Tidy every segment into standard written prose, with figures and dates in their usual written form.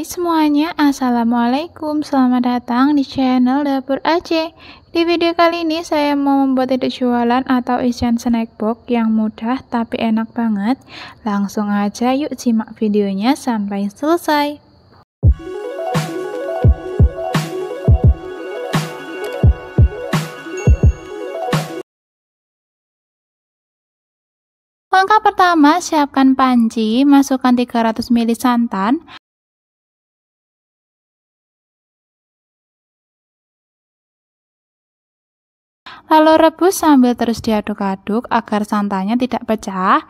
Hai semuanya, Assalamualaikum. Selamat datang di channel Dapur Aceh. Di video kali ini saya mau membuat ide jualan atau isian snack box yang mudah tapi enak banget. Langsung aja yuk simak videonya sampai selesai. Langkah pertama, siapkan panci, masukkan 300 ml santan, lalu rebus sambil terus diaduk-aduk agar santannya tidak pecah.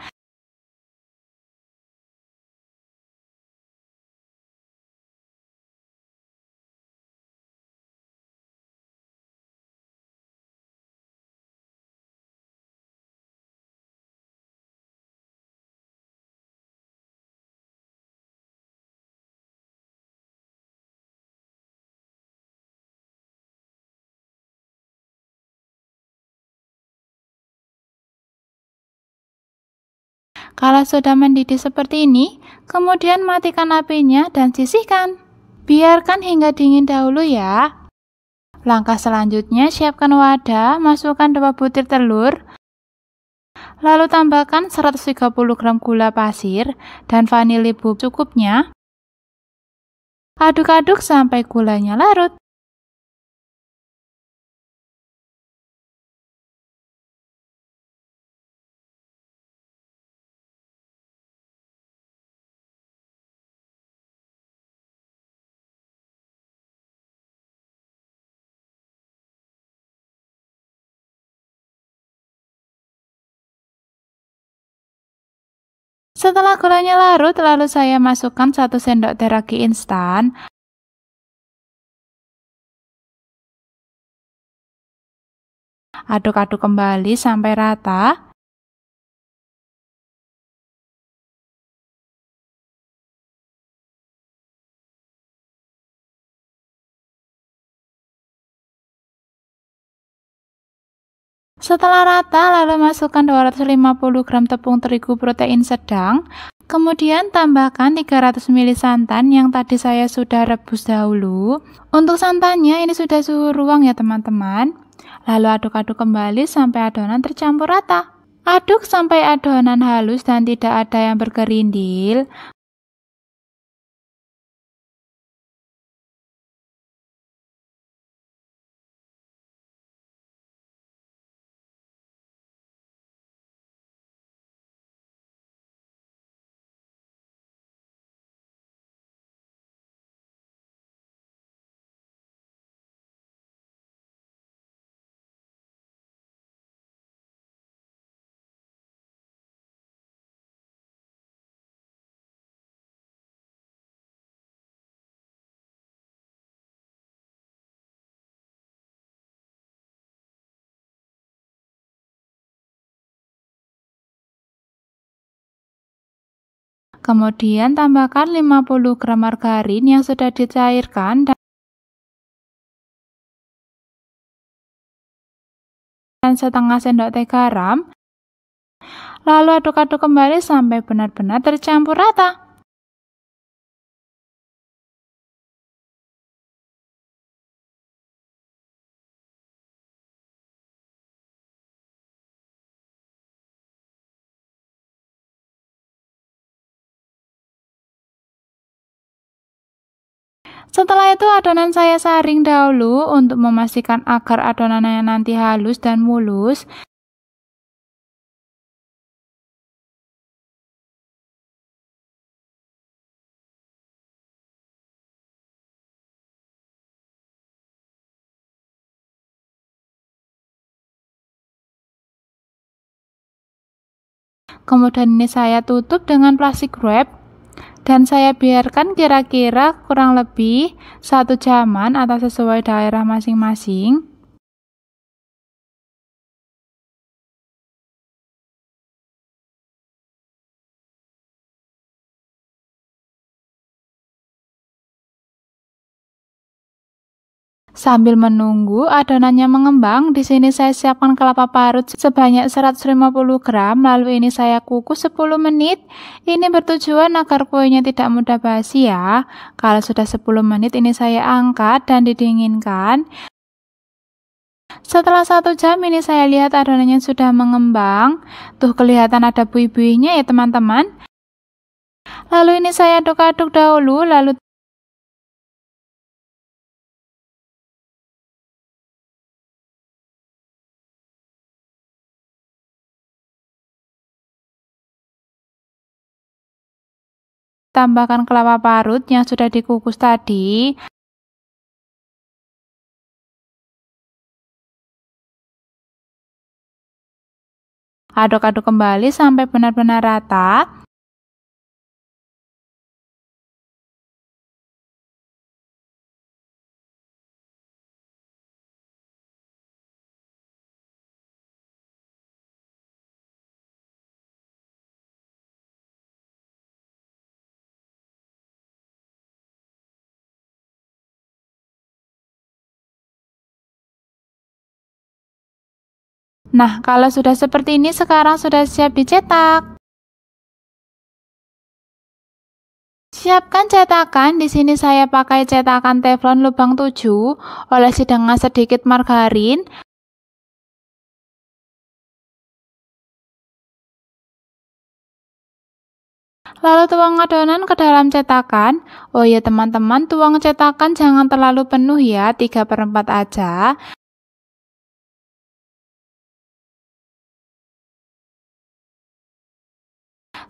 Kalau sudah mendidih seperti ini, kemudian matikan apinya dan sisihkan. Biarkan hingga dingin dahulu ya. Langkah selanjutnya, siapkan wadah, masukkan 2 butir telur, lalu tambahkan 130 gram gula pasir dan vanili bubuk cukupnya. Aduk-aduk sampai gulanya larut. Setelah gulanya larut, lalu saya masukkan 1 sendok teh ragi instan. Aduk-aduk kembali sampai rata. Setelah rata, lalu masukkan 250 gram tepung terigu protein sedang. Kemudian tambahkan 300 ml santan yang tadi saya sudah rebus dahulu. Untuk santannya ini sudah suhu ruang ya teman-teman. Lalu aduk-aduk kembali sampai adonan tercampur rata. Aduk sampai adonan halus dan tidak ada yang bergerindil. Kemudian tambahkan 50 gram margarin yang sudah dicairkan dan setengah sendok teh garam. Lalu aduk-aduk kembali sampai benar-benar tercampur rata. Setelah itu adonan saya saring dahulu untuk memastikan agar adonannya nanti halus dan mulus. Kemudian ini saya tutup dengan plastik wrap dan saya biarkan kira-kira kurang lebih 1 jaman atau sesuai daerah masing-masing. Sambil menunggu adonannya mengembang, di sini saya siapkan kelapa parut sebanyak 150 gram, lalu ini saya kukus 10 menit. Ini bertujuan agar kuenya tidak mudah basi ya. Kalau sudah 10 menit ini saya angkat dan didinginkan. Setelah 1 jam ini saya lihat adonannya sudah mengembang. Tuh kelihatan ada buih-buihnya ya teman-teman. Lalu ini saya aduk-aduk dahulu, lalu tambahkan kelapa parut yang sudah dikukus tadi. Aduk-aduk kembali sampai benar-benar rata. Nah, kalau sudah seperti ini sekarang sudah siap dicetak. Siapkan cetakan. Di sini saya pakai cetakan teflon lubang 7, olesi dengan sedikit margarin. Lalu tuang adonan ke dalam cetakan. Oh ya teman-teman, tuang cetakan jangan terlalu penuh ya, 3/4 aja.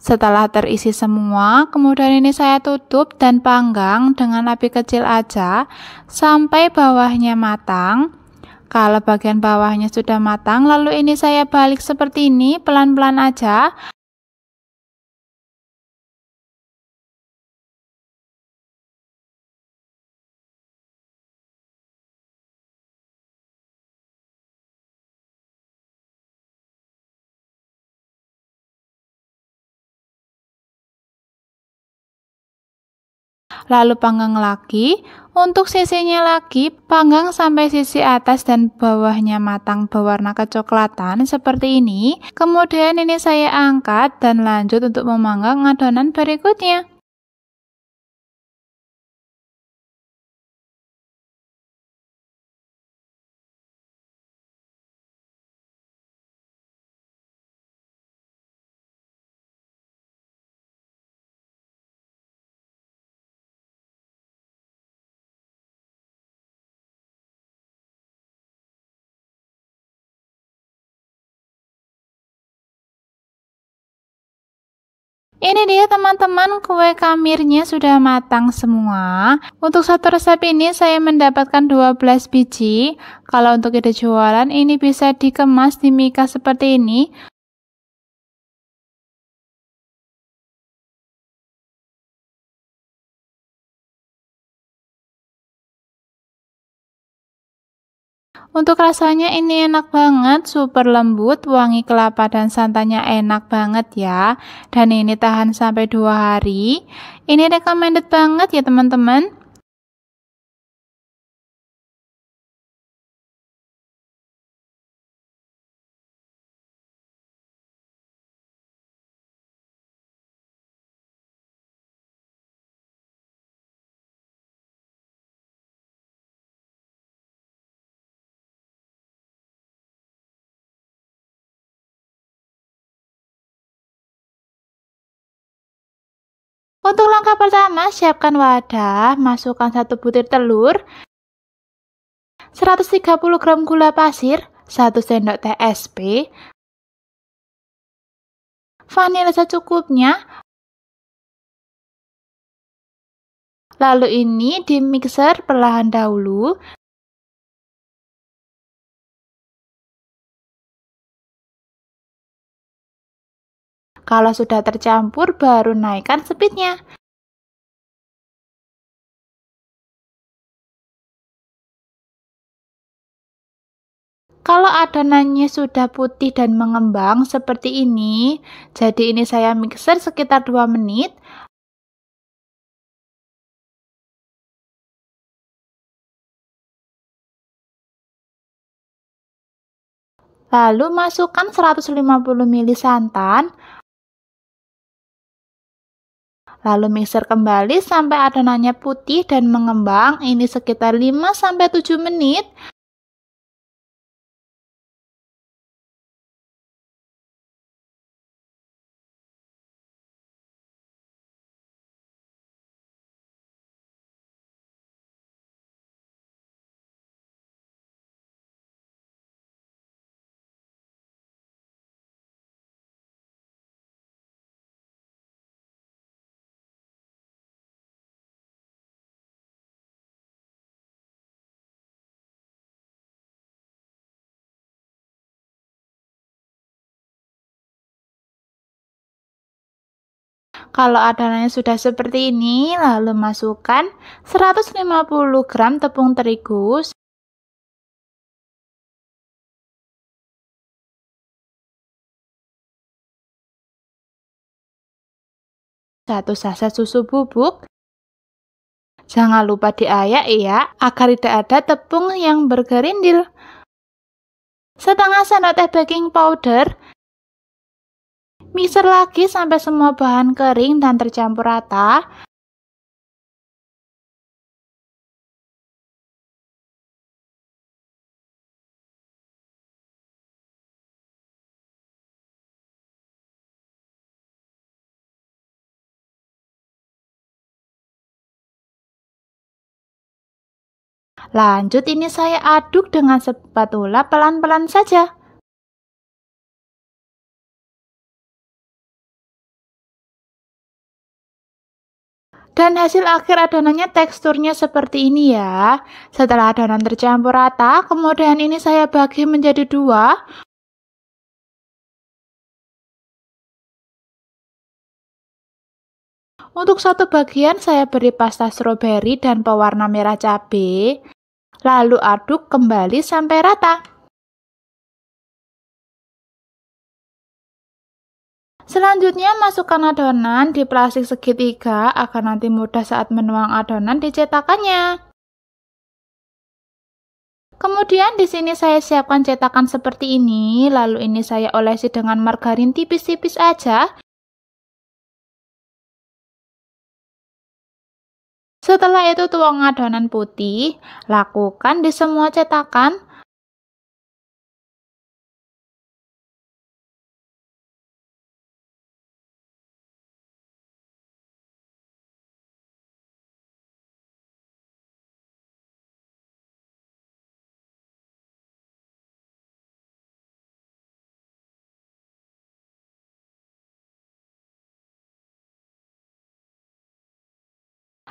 Setelah terisi semua, kemudian ini saya tutup dan panggang dengan api kecil aja sampai bawahnya matang. Kalau bagian bawahnya sudah matang, lalu ini saya balik seperti ini, pelan-pelan aja. Lalu panggang lagi. Untuk sisinya lagi, panggang sampai sisi atas dan bawahnya matang berwarna kecoklatan seperti ini. Kemudian ini saya angkat dan lanjut untuk memanggang adonan berikutnya. Ini dia teman-teman, kue kamirnya sudah matang semua. Untuk satu resep ini saya mendapatkan 12 biji. Kalau untuk ide jualan ini bisa dikemas di mika seperti ini. Untuk rasanya ini enak banget, super lembut, wangi kelapa dan santannya enak banget ya. Dan ini tahan sampai 2 hari. Ini recommended banget ya teman-teman. Untuk langkah pertama, siapkan wadah, masukkan 1 butir telur, 130 gram gula pasir, 1 sendok teh SP, vanila secukupnya. Lalu ini di mixer perlahan dahulu. Kalau sudah tercampur baru naikkan speednya. Kalau adonannya sudah putih dan mengembang seperti ini, jadi ini saya mixer sekitar 2 menit. Lalu masukkan 150 ml santan, lalu mixer kembali sampai adonannya putih dan mengembang, ini sekitar 5-7 menit. Kalau adonannya sudah seperti ini, lalu masukkan 150 gram tepung terigu, 1 saset susu bubuk. Jangan lupa diayak ya, agar tidak ada tepung yang bergerindil. Setengah sendok teh baking powder. Mixer lagi sampai semua bahan kering dan tercampur rata. Lanjut, ini saya aduk dengan spatula pelan-pelan saja. Dan hasil akhir adonannya teksturnya seperti ini ya. Setelah adonan tercampur rata, kemudian ini saya bagi menjadi 2. Untuk satu bagian saya beri pasta stroberi dan pewarna merah cabai. Lalu aduk kembali sampai rata. Selanjutnya masukkan adonan di plastik segitiga agar nanti mudah saat menuang adonan di cetakannya. Kemudian di sini saya siapkan cetakan seperti ini, lalu ini saya olesi dengan margarin tipis-tipis aja. Setelah itu tuang adonan putih, lakukan di semua cetakan.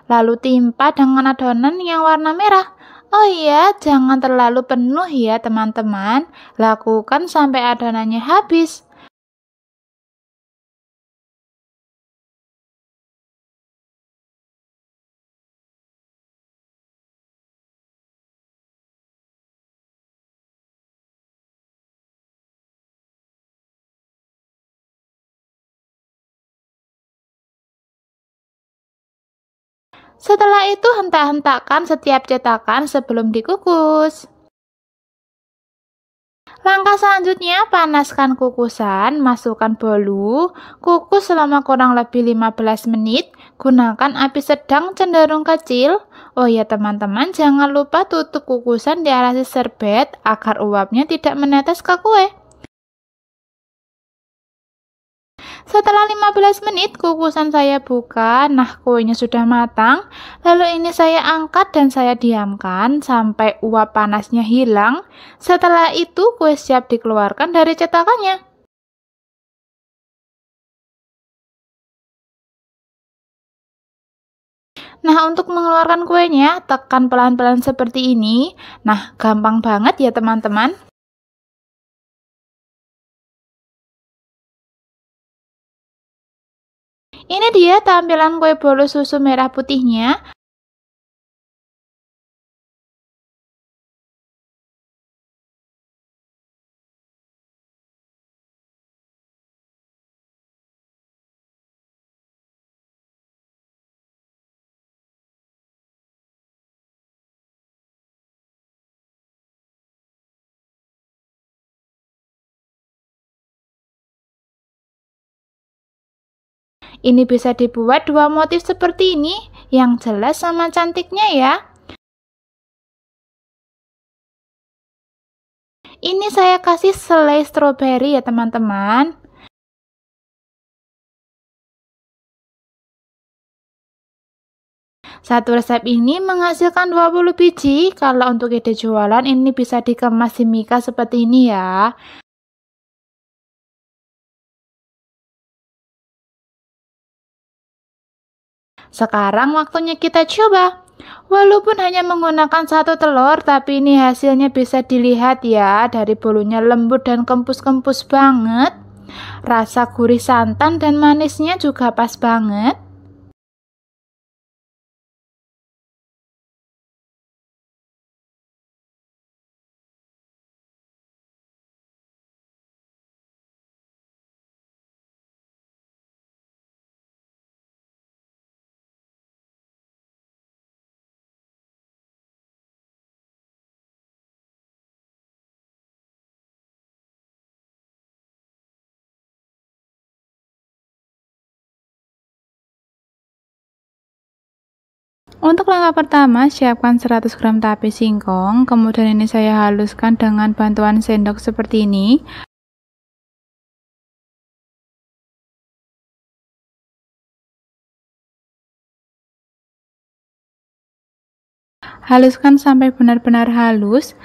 Lalu timpa dengan adonan yang warna merah. Oh iya, jangan terlalu penuh ya teman-teman. Lakukan sampai adonannya habis. Setelah itu hentak-hentakkan setiap cetakan sebelum dikukus. Langkah selanjutnya, panaskan kukusan, masukkan bolu, kukus selama kurang lebih 15 menit, gunakan api sedang cenderung kecil. Oh ya teman-teman, jangan lupa tutup kukusan dialasi serbet agar uapnya tidak menetes ke kue. Setelah 15 menit kukusan saya buka, nah kuenya sudah matang. Lalu ini saya angkat dan saya diamkan sampai uap panasnya hilang. Setelah itu kue siap dikeluarkan dari cetakannya. Nah, untuk mengeluarkan kuenya, tekan pelan-pelan seperti ini. Nah, gampang banget ya teman-teman. Ini dia tampilan kue bolu susu merah putihnya. Ini bisa dibuat dua motif seperti ini, yang jelas sama cantiknya ya. Ini saya kasih selai stroberi ya teman-teman. Satu resep ini menghasilkan 20 biji. Kalau untuk ide jualan ini bisa dikemas di mika seperti ini ya. Sekarang waktunya kita coba. Walaupun hanya menggunakan satu telur, tapi ini hasilnya bisa dilihat ya. Dari bulunya lembut dan kempus-kempus banget. Rasa gurih santan dan manisnya juga pas banget. Untuk langkah pertama, siapkan 100 gram tape singkong, kemudian ini saya haluskan dengan bantuan sendok seperti ini. Haluskan sampai benar-benar halus,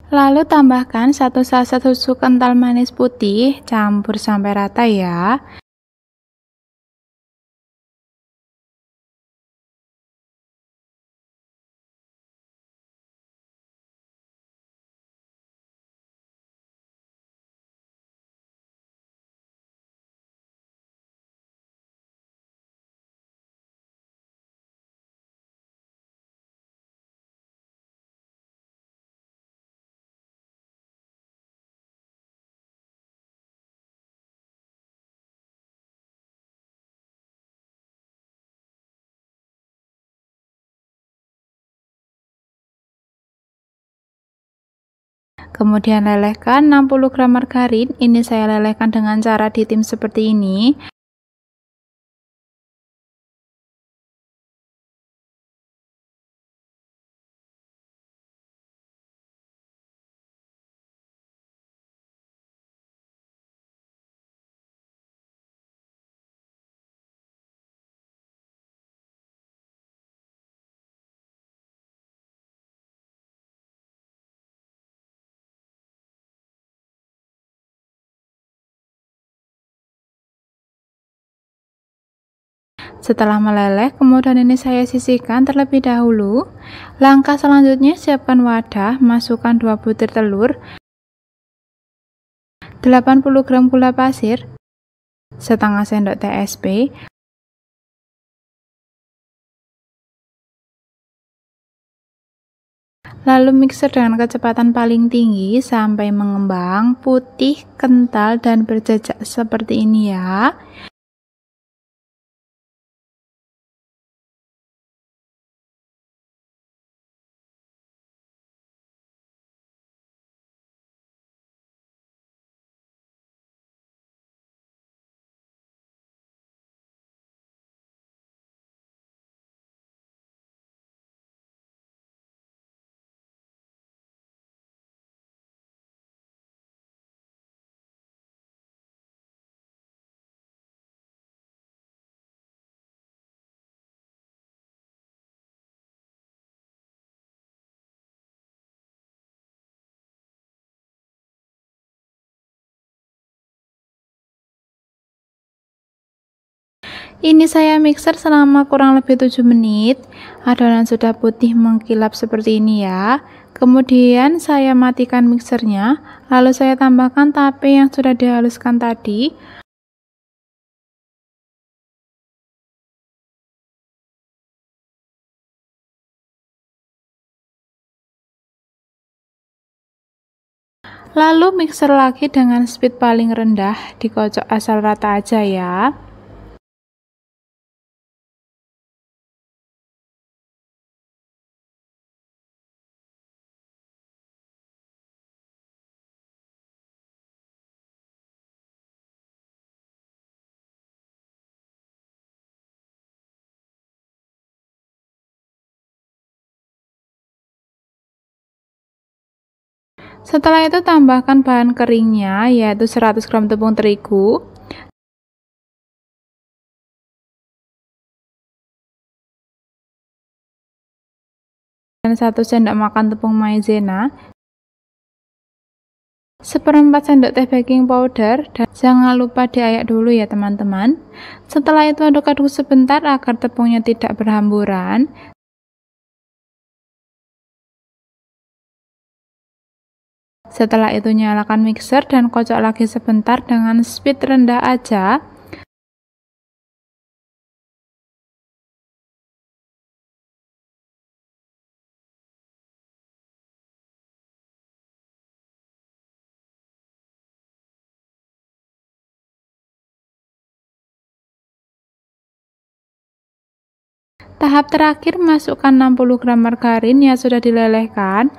lalu tambahkan 1 saset susu kental manis putih, campur sampai rata ya. Kemudian lelehkan 60 gram margarin, ini saya lelehkan dengan cara ditim seperti ini. Setelah meleleh, kemudian ini saya sisihkan terlebih dahulu. Langkah selanjutnya, siapkan wadah, masukkan 2 butir telur, 80 gram gula pasir, setengah sendok TSP, lalu mixer dengan kecepatan paling tinggi sampai mengembang, putih, kental, dan berjejak seperti ini ya. Ini saya mixer selama kurang lebih 7 menit. Adonan sudah putih mengkilap seperti ini ya. Kemudian saya matikan mixernya, lalu saya tambahkan tape yang sudah dihaluskan tadi. Lalu mixer lagi dengan speed paling rendah, dikocok asal rata aja ya. Setelah itu tambahkan bahan keringnya, yaitu 100 gram tepung terigu, dan 1 sendok makan tepung maizena, seperempat sendok teh baking powder, dan jangan lupa diayak dulu ya teman-teman. Setelah itu aduk-aduk sebentar agar tepungnya tidak berhamburan. Setelah itu nyalakan mixer dan kocok lagi sebentar dengan speed rendah aja. Tahap terakhir, masukkan 60 gram margarin yang sudah dilelehkan.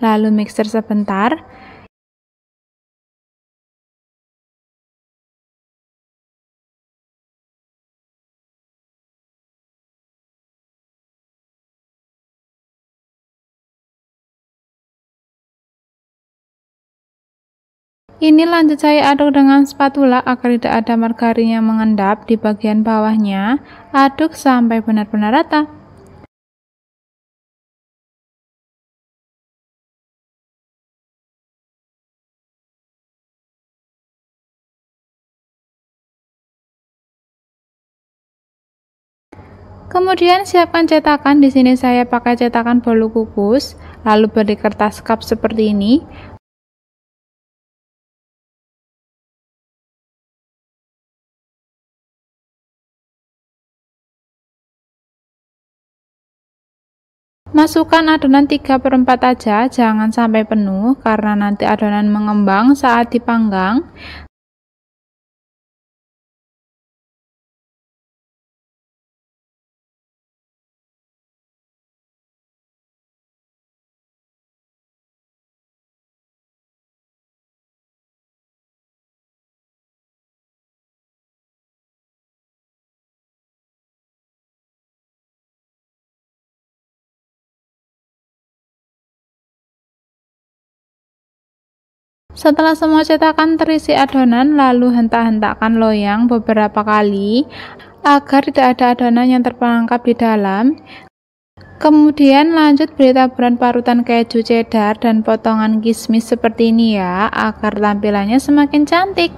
Lalu mixer sebentar. Ini lanjut saya aduk dengan spatula agar tidak ada margarin yang mengendap di bagian bawahnya. Aduk sampai benar-benar rata. Kemudian siapkan cetakan. Di sini saya pakai cetakan bolu kukus, lalu beri kertas cup seperti ini. Masukkan adonan 3/4 aja, jangan sampai penuh karena nanti adonan mengembang saat dipanggang. Setelah semua cetakan terisi adonan, lalu hentak-hentakkan loyang beberapa kali agar tidak ada adonan yang terperangkap di dalam. Kemudian lanjut beri taburan parutan keju cheddar dan potongan kismis seperti ini ya, agar tampilannya semakin cantik.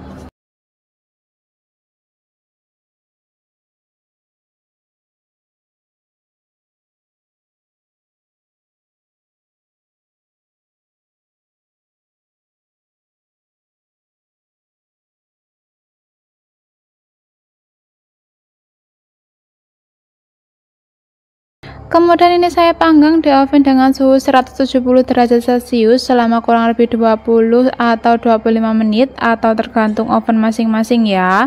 Kemudian ini saya panggang di oven dengan suhu 170 derajat celcius selama kurang lebih 20 atau 25 menit atau tergantung oven masing-masing ya.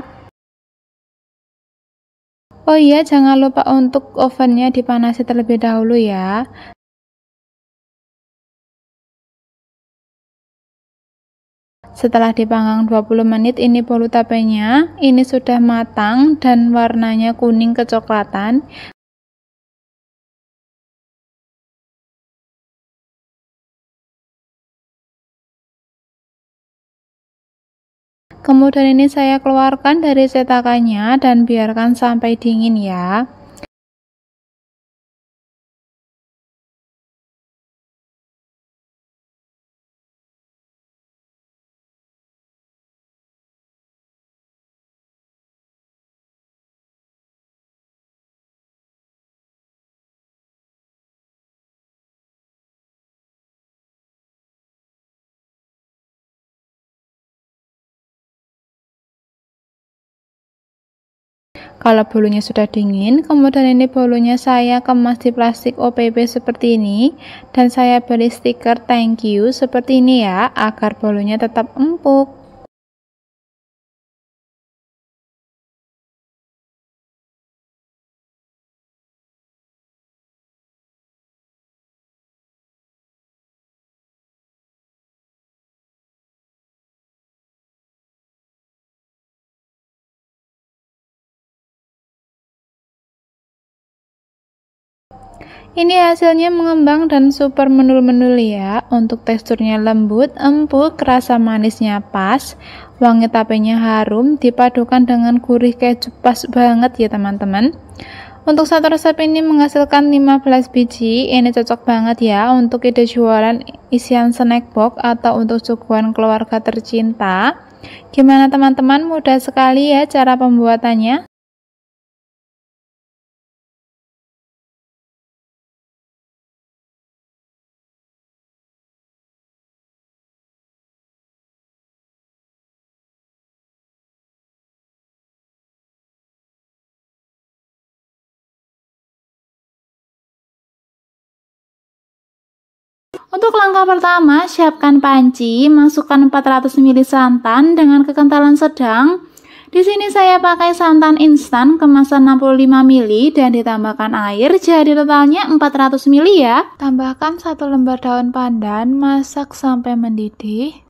Oh iya, jangan lupa untuk ovennya dipanasi terlebih dahulu ya. Setelah dipanggang 20 menit, ini bolu tapenya ini sudah matang dan warnanya kuning kecoklatan. Kemudian ini saya keluarkan dari cetakannya dan biarkan sampai dingin ya. Kalau bolunya sudah dingin, kemudian ini bolunya saya kemas di plastik OPP seperti ini, dan saya beri stiker thank you seperti ini ya, agar bolunya tetap empuk. Ini hasilnya mengembang dan super menul-menul ya. Untuk teksturnya lembut, empuk, rasa manisnya pas, wangi tapenya harum, dipadukan dengan gurih keju pas banget ya teman-teman. Untuk satu resep ini menghasilkan 15 biji, ini cocok banget ya untuk ide jualan isian snack box atau untuk suguhan keluarga tercinta. Gimana teman-teman, mudah sekali ya cara pembuatannya. Untuk langkah pertama, siapkan panci, masukkan 400 ml santan dengan kekentalan sedang. Di sini saya pakai santan instan kemasan 65 ml dan ditambahkan air, jadi totalnya 400 ml ya. Tambahkan 1 lembar daun pandan, masak sampai mendidih.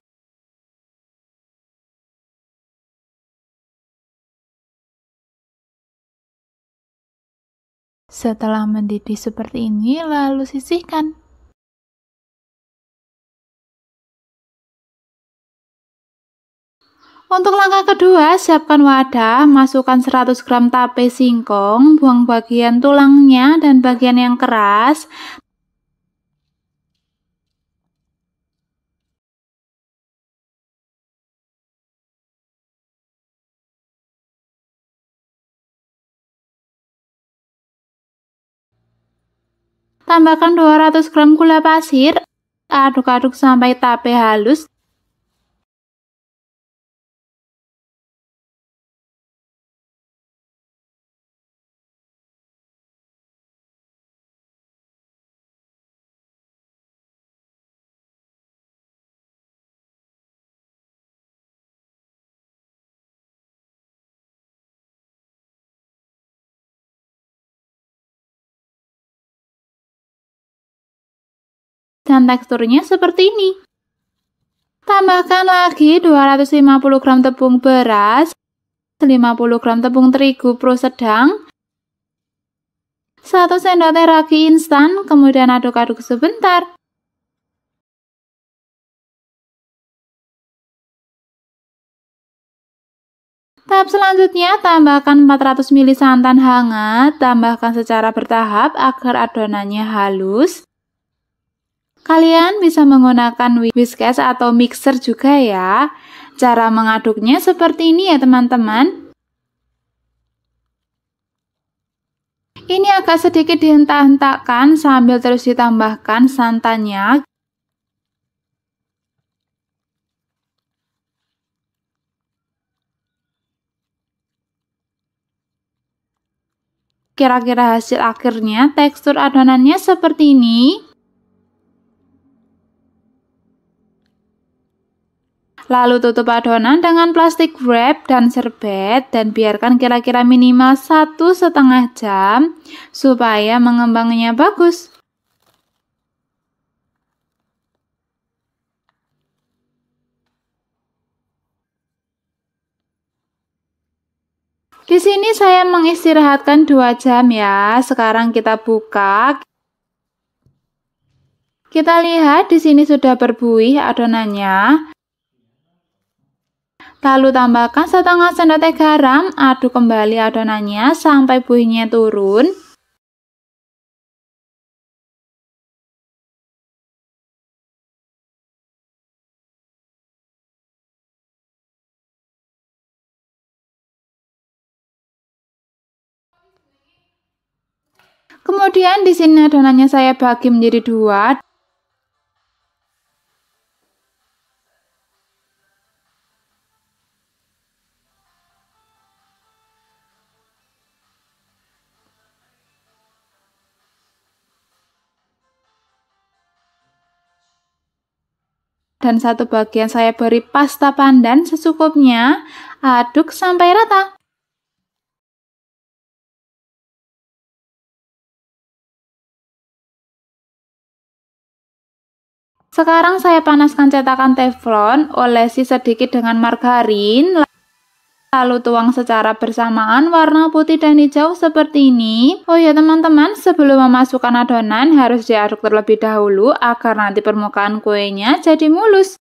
Setelah mendidih seperti ini, lalu sisihkan. Untuk langkah kedua, siapkan wadah, masukkan 100 gram tape singkong, buang bagian tulangnya dan bagian yang keras. Tambahkan 200 gram gula pasir, aduk-aduk sampai tape halus. Dan teksturnya seperti ini. Tambahkan lagi 250 gram tepung beras, 50 gram tepung terigu pro sedang, 1 sendok teh ragi instan, kemudian aduk-aduk sebentar. Tahap selanjutnya, tambahkan 400 ml santan hangat, tambahkan secara bertahap agar adonannya halus. Kalian bisa menggunakan whiskers atau mixer juga ya. Cara mengaduknya seperti ini ya teman-teman. Ini agak sedikit dihentak-hentakkan sambil terus ditambahkan santannya. Kira-kira hasil akhirnya tekstur adonannya seperti ini. Lalu tutup adonan dengan plastik wrap dan serbet dan biarkan kira-kira minimal 1,5 jam supaya mengembangnya bagus. Di sini saya mengistirahatkan 2 jam ya. Sekarang kita buka. Kita lihat di sini sudah berbuih adonannya. Lalu tambahkan setengah sendok teh garam, aduk kembali adonannya sampai buihnya turun. Kemudian di sini adonannya saya bagi menjadi 2. Dan satu bagian saya beri pasta pandan secukupnya, aduk sampai rata. Sekarang saya panaskan cetakan teflon, olesi sedikit dengan margarin. Lalu tuang secara bersamaan warna putih dan hijau seperti ini. Oh ya teman-teman, sebelum memasukkan adonan harus diaduk terlebih dahulu agar nanti permukaan kuenya jadi mulus.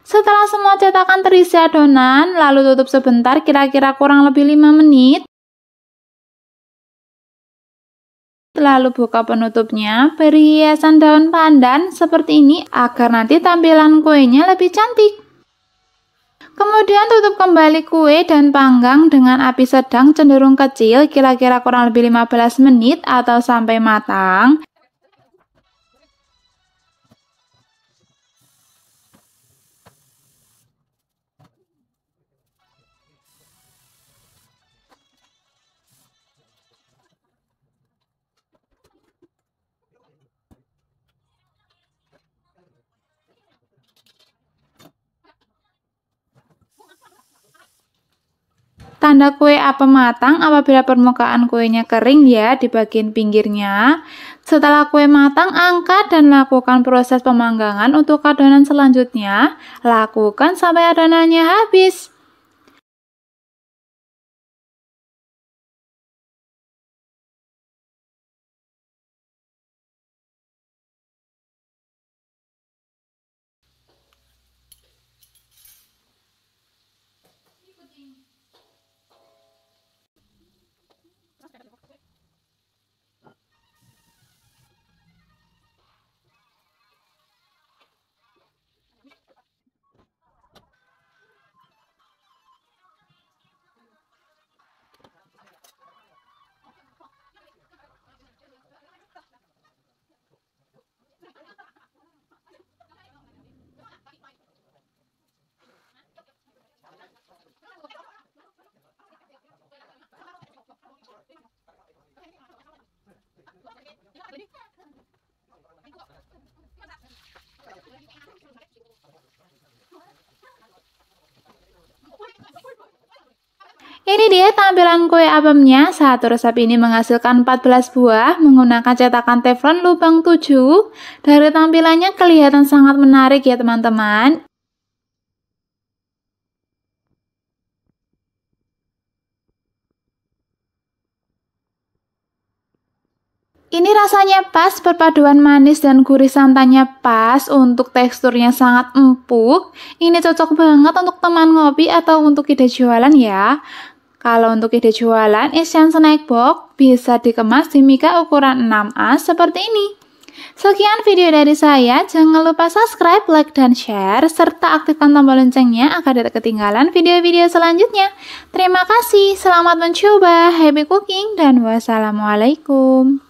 Setelah semua cetakan terisi adonan, lalu tutup sebentar kira-kira kurang lebih 5 menit. Lalu buka penutupnya, beri hiasan daun pandan seperti ini agar nanti tampilan kuenya lebih cantik. Kemudian tutup kembali kue dan panggang dengan api sedang cenderung kecil kira-kira kurang lebih 15 menit atau sampai matang. Tanda kue apem matang apabila permukaan kuenya kering ya di bagian pinggirnya. Setelah kue matang, angkat dan lakukan proses pemanggangan untuk adonan selanjutnya. Lakukan sampai adonannya habis. Ini dia tampilan kue apemnya. Satu resep ini menghasilkan 14 buah menggunakan cetakan teflon lubang 7. Dari tampilannya kelihatan sangat menarik ya teman-teman. Ini rasanya pas, perpaduan manis dan gurih santannya pas, untuk teksturnya sangat empuk. Ini cocok banget untuk teman ngopi atau untuk ide jualan ya. Kalau untuk ide jualan, isian snack box bisa dikemas di mika ukuran 6A seperti ini. Sekian video dari saya, jangan lupa subscribe, like, dan share, serta aktifkan tombol loncengnya agar tidak ketinggalan video-video selanjutnya. Terima kasih, selamat mencoba, happy cooking, dan wassalamualaikum.